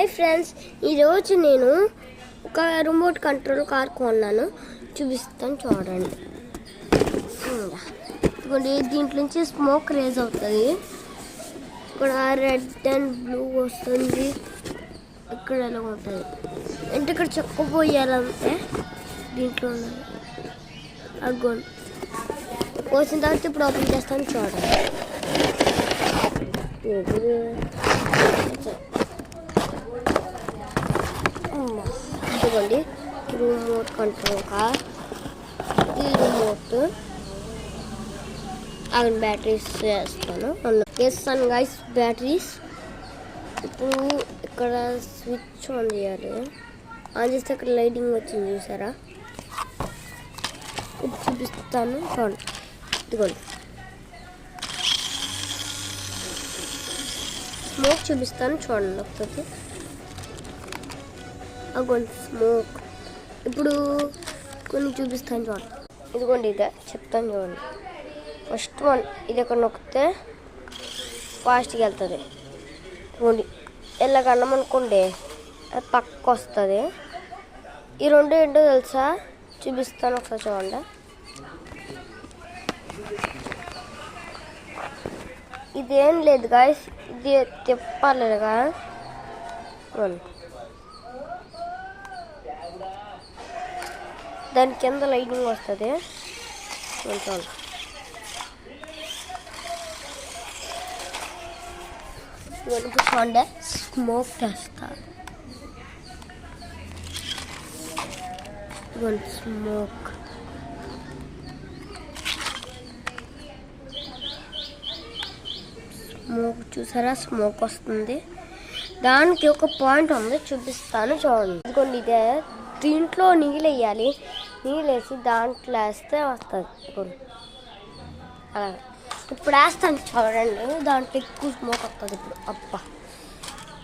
Hi friends, ఈరోజు నేను ఒక రిమోట్ కంట్రోల్ కార్ కొన్నాను. చూపిస్తాను చూడండి. ఇదిగోండి, దీంట్లో నుంచి స్మోక్ రేజ్ అవుతుంది. ఇక్కడ రెడ్ అండ్ బ్లూ వస్తుంది. ఇక్కడ ఎలా ఉంటుంది అంటే ఇక్కడ చెక్క పోయాలంటే దీంట్లో అగ్గోండి పోసిన తర్వాత ఇప్పుడు ఓపెన్ చేస్తాను చూడండి. ఇదిగోండి రిమోట్ కంట్రోల్ కార్. ఈ రిమోట్ ఆగండి, బ్యాటరీస్ వేస్తాను గైస్. బ్యాటరీస్ ఇప్పుడు ఇక్కడ స్విచ్ ఆన్ చేయాలి. ఆన్ చేస్తే ఇక్కడ లైటింగ్ వచ్చింది చూసారా. ఇప్పుడు చూపిస్తాను చూడండి. ఇదిగోండి స్మోక్ చూపిస్తాను చూడండి ఒకటి. అగోండి స్మోక్. ఇప్పుడు కొన్ని చూపిస్తాను చూడండి. ఇదిగోండి ఇదే చెప్తాను చూడండి. ఫస్ట్ వన్ ఇది ఎక్కడ నొక్కితే ఫాస్ట్గా వెళ్తుంది. ఇదిగోండి ఎలాగ అన్నం అనుకోండి అది పక్కకు వస్తుంది. ఈ రెండు ఏంటో తెలుసా, చూపిస్తాను ఒకసారి చూడండి. ఇదేం లేదు గాయస్, ఇది తిప్పాలిగా. దాని కింద లైటింగ్ వస్తుంది. చూడండి స్మోక్ చేస్తా. స్మోక్ స్మోక్ చూసారా, స్మోక్ వస్తుంది. దానికి ఒక పాయింట్ ఉంది, చూపిస్తాను చూడండి. ఇదిగోండి ఇదే, దీంట్లో నీళ్ళు వేయాలి. నీళ్ళు వేసి దాంట్లో వేస్తే వస్తుంది. అలా ఇప్పుడు వేస్తాను చూడండి. దాంట్లో ఎక్కువ స్మోక్ వస్తుంది. ఇప్పుడు అబ్బా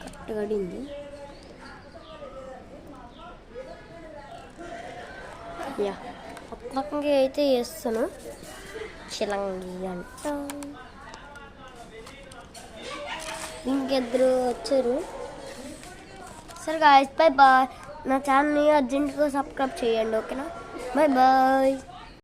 కరెక్ట్ గడింది. యా పక్కకి అయితే వేస్తాను. చిలంగి అంట. ఇంకిద్దరు వచ్చారు. సరే గాయ్స్, బై బాయ్. నా ఛానల్ని అర్జెంట్గా సబ్స్క్రైబ్ చేయండి, ఓకేనా? Bye bye.